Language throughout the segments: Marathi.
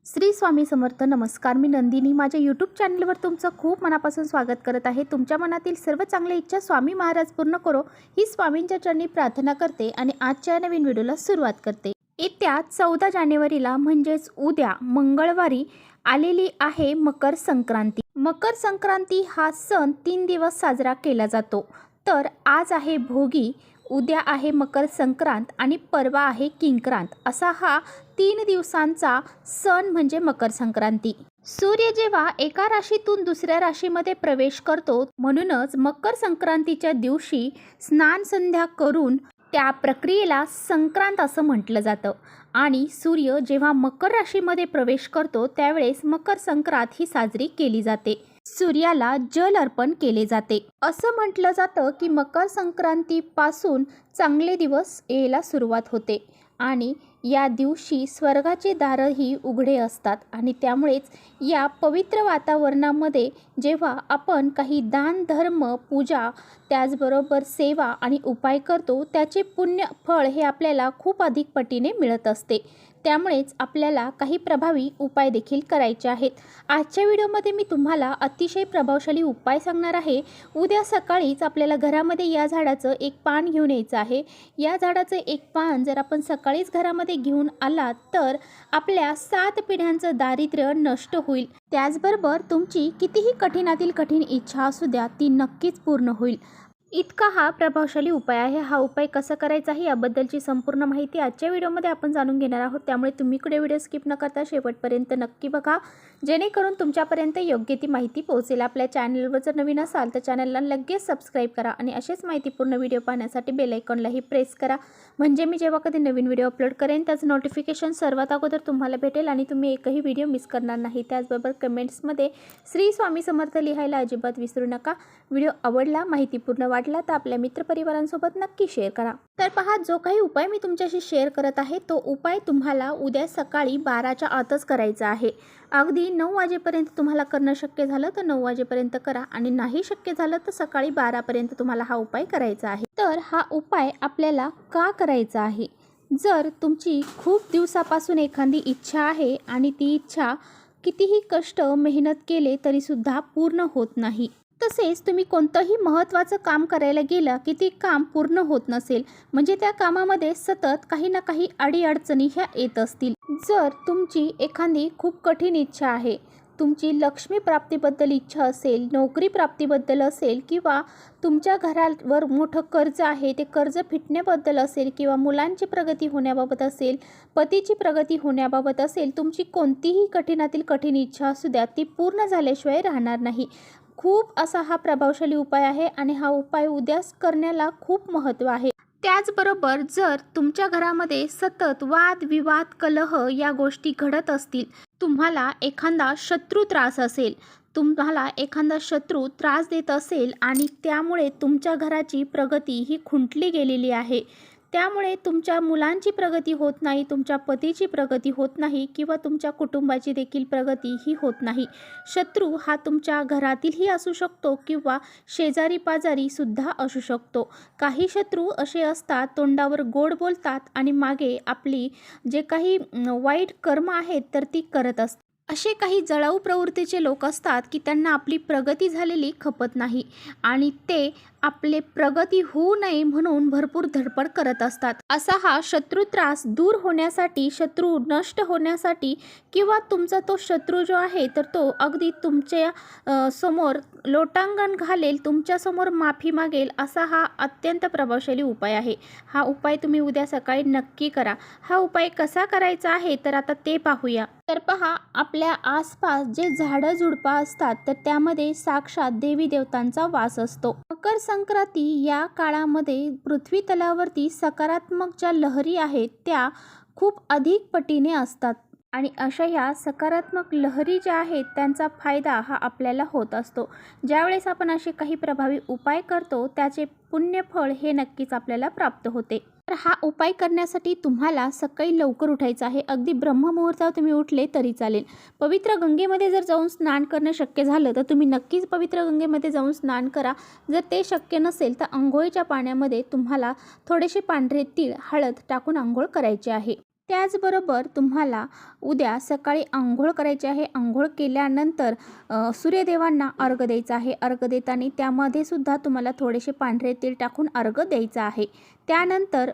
श्री स्वामी समर्थ. नमस्कार, मी नंदिनी. माझ्या यूट्यूब चॅनलवर तुमचं खूप मनापासून स्वागत करत आहे. तुमच्या मनातील सर्व चांगल्या इच्छा स्वामी महाराज पूर्ण करो ही स्वामींच्या चरणी प्रार्थना करते आणि आजच्या नवीन व्हिडिओला सुरुवात करते. येत्या 14 जानेवारीला म्हणजेच उद्या मंगळवारी आलेली आहे मकर संक्रांती. मकर संक्रांती हा सण 3 दिवस साजरा केला जातो. तर आज आहे भोगी, उद्या आहे मकर संक्रांत आणि परवा आहे किंक्रांत. असा हा 3 दिवसांचा सण म्हणजे मकर संक्रांती. सूर्य जेव्हा एका राशीतून दुसऱ्या राशीमध्ये प्रवेश करतो, म्हणूनच मकर संक्रांतीच्या दिवशी स्नान संध्या करून त्या प्रक्रियेला संक्रांत असं म्हटलं जातं. आणि सूर्य जेव्हा मकर राशीमध्ये प्रवेश करतो त्यावेळेस मकर संक्रांत ही साजरी केली जाते. सूर्याला जल अर्पण केले जाते. असं म्हटलं जातं की मकर संक्रांतीपासून चांगले दिवस यायला सुरुवात होते आणि या दिवशी स्वर्गाचे दारही उघडे असतात आणि त्यामुळेच या पवित्र वातावरणामध्ये जेव्हा आपण काही दान धर्म पूजा त्याचबरोबर सेवा आणि उपाय करतो त्याचे पुण्य फळ हे आपल्याला खूप अधिक पटीने मिळत असते. त्यामुळेच आपल्याला काही प्रभावी उपाय देखील करायचे आहेत. आजच्या व्हिडिओमध्ये मी तुम्हाला अतिशय प्रभावशाली उपाय सांगणार आहे. उद्या सकाळीच आपल्याला घरामध्ये या झाडाचं एक पान घेऊन यायचं आहे. या झाडाचं एक पान जर आपण सकाळीच घरामध्ये घेऊन आलात तर आपल्या 7 पिढ्यांचं दारिद्र्य नष्ट होईल. त्याचबरोबर तुमची कितीही कठीणातील कठीण इच्छा असू द्या ती नक्कीच पूर्ण होईल. इतका हा प्रभावशाली उपाय आहे. हा उपाय कसा करायचा आहे याबद्दलची संपूर्ण माहिती आजच्या व्हिडिओमध्ये आपण जाणून घेणार आहोत. त्यामुळे तुम्ही कुठे व्हिडिओ स्किप न करता शेवटपर्यंत नक्की बघा, जेणेकरून तुमच्यापर्यंत योग्य ती माहिती पोहोचेल. आपल्या चॅनलवर जर नवीन असाल तर चॅनलला लगेच सबस्क्राईब करा आणि असेच माहितीपूर्ण व्हिडिओ पाहण्यासाठी बेल आयकॉनलाही प्रेस करा. म्हणजे मी जेव्हा कधी नवीन व्हिडिओ अपलोड करेन त्याचं नोटिफिकेशन सर्वात अगोदर तुम्हाला भेटेल आणि तुम्ही एकही व्हिडिओ मिस करणार नाही. त्याचबरोबर कमेंट्समध्ये श्री स्वामी समर्थ लिहायला अजिबात विसरू नका. व्हिडिओ आवडला, माहितीपूर्ण वाटला तर आपल्या मित्रपरिवारांसोबत नक्की शेअर करा. तर पहा, जो काही उपाय मी तुमच्याशी शेअर करत आहे तो उपाय तुम्हाला उद्या सकाळी 12च्या आतच करायचा आहे. अगदी 9 वाजेपर्यंत तुम्हाला करणं शक्य झालं तर 9 वाजेपर्यंत करा आणि नाही शक्य झालं तर सकाळी 12पर्यंत तुम्हाला हा उपाय करायचा आहे. तर हा उपाय आपल्याला का करायचा आहे? जर तुमची खूप दिवसापासून एखादी इच्छा आहे आणि ती इच्छा कितीही कष्ट मेहनत केले तरीसुद्धा पूर्ण होत नाही, तसेच तुम्ही कोणतंही महत्त्वाचं काम करायला गेलं की ते काम पूर्ण होत नसेल, म्हणजे त्या कामामध्ये सतत काही ना काही अडीअडचणी ह्या येत असतील. जर तुमची एखादी खूप कठीण इच्छा आहे, तुमची लक्ष्मी प्राप्तीबद्दल इच्छा असेल, नोकरी प्राप्तीबद्दल असेल किंवा तुमच्या घरावर मोठं कर्ज आहे ते कर्ज फिटण्याबद्दल असेल किंवा मुलांची प्रगती होण्याबाबत असेल, पतीची प्रगती होण्याबाबत असेल, तुमची कोणतीही कठीणातील कठीण इच्छा असू द्या ती पूर्ण झाल्याशिवाय राहणार नाही. खूप असा हा प्रभावशाली उपाय आहे आणि हा उपाय उद्याच करण्याला खूप महत्त्व आहे. त्याचबरोबर जर तुमच्या घरामध्ये सतत वाद विवाद कलह या गोष्टी घडत असतील, तुम्हाला एखादा शत्रू त्रास असेल, तुम्हाला एखादा शत्रू त्रास देत असेल आणि त्यामुळे तुमच्या घराची प्रगती ही खुंटली गेलेली आहे, त्यामुळे तुमच्या मुलांची प्रगती होत नाही, तुमच्या पतीची प्रगती होत नाही किंवा तुमच्या कुटुंबाची देखील प्रगती ही होत नाही. शत्रू हा तुमच्या घरातीलही असू शकतो किंवा शेजारी पाजारी सुद्धा असू शकतो. काही शत्रू असे असतात, तोंडावर गोड बोलतात आणि मागे आपली जे काही वाईट कर्म आहेत तर ती करत असतात. असे काही जळाऊ प्रवृत्तीचे लोक असतात की त्यांना आपली प्रगती झालेली खपत नाही आणि ते आपले प्रगती होऊ नये म्हणून भरपूर धडपड करत असतात. असा हा शत्रू त्रास दूर होण्यासाठी, शत्रू नष्ट होण्यासाठी किंवा तुमचा तो शत्रू जो आहे तर तो अगदी तुमच्या समोर लोटांगण घालेल, तुमच्यासमोर माफी मागेल, असा हा अत्यंत प्रभावशाली उपाय आहे. हा उपाय तुम्ही उद्या सकाळी नक्की करा. हा उपाय कसा करायचा आहे तर आता ते पाहूया. तर पहा, आपल्या आसपास जे झाडं झुडपं असतात तर त्यामध्ये साक्षात देवी देवतांचा वास असतो. मकर संक्रांती या काळामध्ये पृथ्वी तलावरती सकारात्मक ज्या लहरी आहेत त्या खूप अधिक पटीने असतात आणि अशा ह्या सकारात्मक लहरी ज्या आहेत त्यांचा फायदा हा आपल्याला होत असतो. ज्यावेळेस आपण असे काही प्रभावी उपाय करतो त्याचे पुण्यफळ हे नक्कीच आपल्याला प्राप्त होते. तर हा उपाय करण्यासाठी तुम्हाला सकाळी लवकर उठायचं आहे. अगदी ब्रह्ममुहूर्तावर तुम्ही उठले तरी चालेल. पवित्र गंगेमध्ये जर जाऊन स्नान करणं शक्य झालं तर तुम्ही नक्कीच पवित्र गंगेमध्ये जाऊन स्नान करा. जर ते शक्य नसेल तर अंघोळीच्या पाण्यामध्ये तुम्हाला थोडेसे पांढरे तीळ, हळद टाकून अंघोळ करायची आहे. त्याचबरोबर तुम्हाला उद्या सकाळी अंघोळ करायची आहे. अंघोळ केल्यानंतर सूर्यदेवांना अर्घ्य द्यायचा आहे. अर्घ्य देताना त्यामध्ये सुद्धा तुम्हाला थोडेसे पांढरे तेल टाकून अर्घ्य द्यायचं आहे. त्यानंतर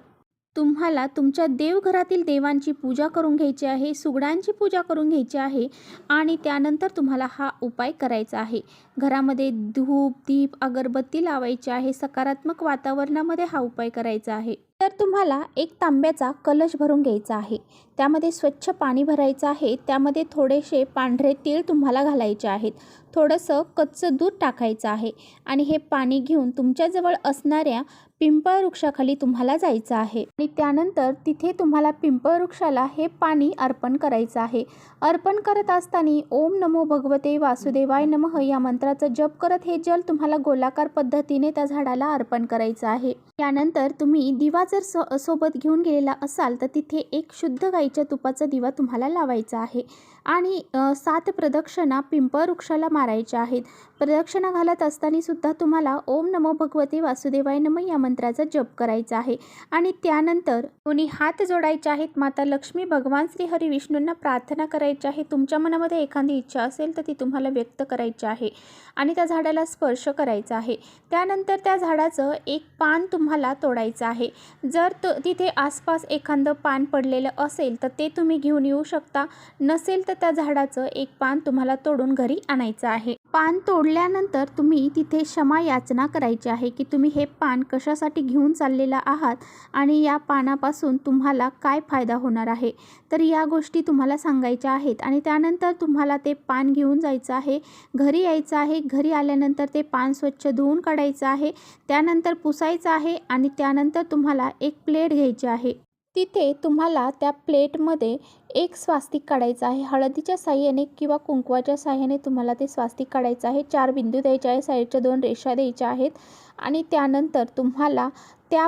तुम्हाला तुमच्या देवघरातील देवांची पूजा करून घ्यायची आहे, सुगडांची पूजा करून घ्यायची आहे आणि त्यानंतर तुम्हाला हा उपाय करायचा आहे. घरामध्ये धूप, दीप, अगरबत्ती लावायची आहे. सकारात्मक वातावरणामध्ये हा उपाय करायचा आहे. तर तुम्हाला एक तांब्याचा कलश भरून घ्यायचा आहे. त्यामध्ये स्वच्छ पाणी भरायचं आहे. त्यामध्ये थोडेसे पांढरे तीळ तुम्हाला घालायचे आहेत. थोडंसं कच्चं दूध टाकायचं आहे आणि हे पाणी घेऊन तुमच्याजवळ असणाऱ्या पिंपळ वृक्षाखाली तुम्हाला जायचं आहे आणि त्यानंतर तिथे तुम्हाला पिंपळ वृक्षाला हे पाणी अर्पण करायचं आहे. अर्पण करत असताना ओम नमो भगवते वासुदेवाय नमः या मंत्राचा जप करत हे जल तुम्हाला गोलाकार पद्धतीने त्या झाडाला अर्पण करायचं आहे. त्यानंतर तुम्ही दिवा जर सोबत घेऊन गेलेला असाल तर तिथे एक शुद्ध गाईच्या तुपाचा दिवा तुम्हाला लावायचा आहे आणि 7 प्रदक्षिणा पिंपळ वृक्षाला मारायच्या आहेत. प्रदक्षिणा घालत असताना सुद्धा तुम्हाला ओम नमो भगवते वासुदेवाय नमः या मंत्राचा जप करायचा आहे आणि त्यानंतर दोन्ही हात जोडायचे आहेत. माता लक्ष्मी, भगवान श्री हरी विष्णूंना प्रार्थना करायची आहे. तुमच्या मनामध्ये एखादी इच्छा असेल तर ती तुम्हाला व्यक्त करायची आहे आणि त्या झाडाला स्पर्श करायचा आहे. त्यानंतर त्या झाडाचं एक पान तुम्हाला तोडायचं आहे. जर तिथे आसपास एखादं पान पडलेलं असेल तर ते तुम्ही घेऊन येऊ शकता. नसेल तर त्या झाडाचं एक पान तुम्हाला तोडून घरी आणायचं आहे. पान तोडल्यानंतर तुम्ही तिथे क्षमा याचना करायची आहे की तुम्ही हे पान कशासाठी घेऊन चाललेला आहात आणि या पानापासून तुम्हाला काय फायदा होणार आहे. तर या गोष्टी तुम्हाला सांगायच्या आहेत आणि त्यानंतर तुम्हाला ते पान घेऊन जायचं आहे. घरी यायचं आहे. घरी आल्यानंतर ते पान स्वच्छ धुवून काढायचं आहे. त्यानंतर पुसायचं आहे आणि त्यानंतर तुम्हाला एक प्लेट घ्यायची आहे. तिथे तुम्हाला त्या प्लेटमध्ये एक स्वास्तिक काढायचं आहे. हळदीच्या साह्याने किंवा कुंकवाच्या साह्याने तुम्हाला ते स्वास्तिक काढायचं आहे. 4 बिंदू द्यायचे आहे. साईडच्या 2 रेषा द्यायच्या आहेत आणि त्यानंतर तुम्हाला त्या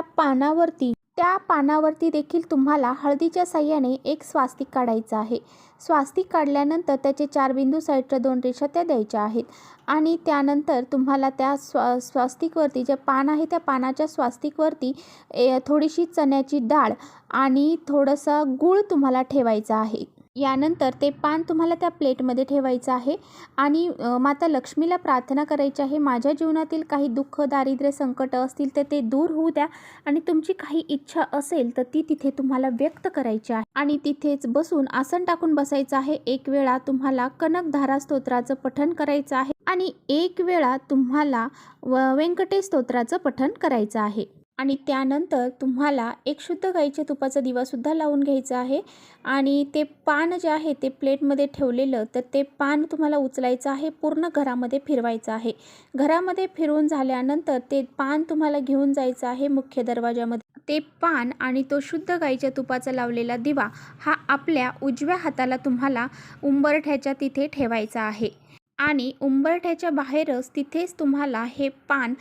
पानावरती देखील तुम्हाला हळदीच्या साह्याने एक स्वास्तिक काढायचं आहे. स्वास्तिक काढल्यानंतर त्याचे 4 बिंदू साईडच्या 2 रेषा त्या द्यायच्या आहेत आणि त्यानंतर तुम्हाला त्या स्वास्तिकवरती जे पान आहे त्या पानाच्या स्वास्तिकवरती थोडीशी चण्याची डाळ आणि थोडासा गूळ तुम्हाला ठेवायचा आहे. यानंतर ते पान तुम्हाला त्या प्लेटमध्ये ठेवायचं आहे आणि माता लक्ष्मीला प्रार्थना करायची आहे, माझ्या जीवनातील काही दुःख, दारिद्र्य, संकट असतील तर ते दूर होऊ द्या आणि तुमची काही इच्छा असेल तर ती तिथे तुम्हाला व्यक्त करायची आहे आणि तिथेच बसून आसन टाकून बसायचं आहे. एक वेळा तुम्हाला कनकधारा स्तोत्राचं पठण करायचं आहे आणि एक वेळा तुम्हाला व्यंकटेश स्तोत्राचं पठण करायचं आहे आणि त्यानंतर तुम्हाला एक शुद्ध गाईच्या तुपाचा दिवासुद्धा लावून घ्यायचा आहे आणि ते पान जे आहे ते प्लेटमध्ये ठेवलेलं तर ते पान तुम्हाला उचलायचं आहे. पूर्ण घरामध्ये फिरवायचं आहे. घरामध्ये फिरवून झाल्यानंतर ते पान तुम्हाला घेऊन जायचं आहे मुख्य दरवाजामध्ये. ते पान आणि तो शुद्ध गाईच्या तुपाचा लावलेला दिवा हा आपल्या उजव्या हाताला तुम्हाला उंबरठ्याच्या तिथे ठेवायचा आहे आणि उंबरठ्याच्या बाहेरच तिथेच तुम्हाला हे पान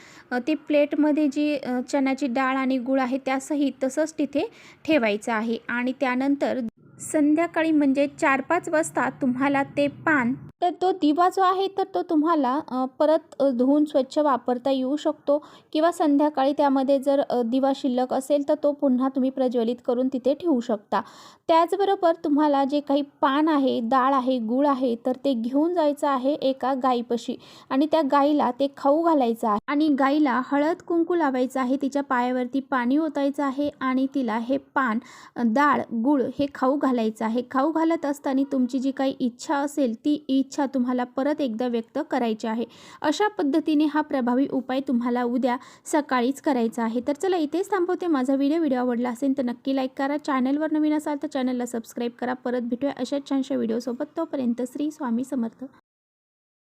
ते प्लेटमध्ये जी चण्याची डाळ आणि गूळ आहे त्यासहित तसंच तिथे ठेवायचं आहे आणि त्यानंतर संध्याकाळी म्हणजे 4-5 वाजता तुम्हाला ते पान तर तो दिवा जो आहे तर तो तुम्हाला परत धुवून स्वच्छ वापरता येऊ शकतो किंवा संध्याकाळी त्यामध्ये जर दिवा शिल्लक असेल तर तो पुन्हा तुम्ही प्रज्वलित करून तिथे ठेवू शकता. त्याचबरोबर तुम्हाला जे काही पान आहे, डाळ आहे, गूळ आहे तर ते घेऊन जायचं आहे एका गाईपाशी आणि त्या गाईला ते खाऊ घालायचं आहे आणि गाईला हळद कुंकू लावायचं आहे. तिच्या पायावरती पाणी ओतायचं आहे आणि तिला हे पान, डाळ, गूळ हे खाऊ घालायचं आहे. खाऊ घालत असताना तुमची जी काही इच्छा असेल ती इच्छा तुम्हाला परत एकदा व्यक्त करायची आहे. अशा पद्धतीने हा प्रभावी उपाय तुम्हाला उद्या सकाळीच करायचा आहे. तर चला इथेच थांबवते. माझा व्हिडिओ आवडला असेल तर नक्की लाईक करा. चॅनलवर नवीन असाल तर चॅनलला सबस्क्राईब करा. परत भेटूया अशाच छानशा व्हिडिओसोबत. तोपर्यंत श्री स्वामी समर्थ.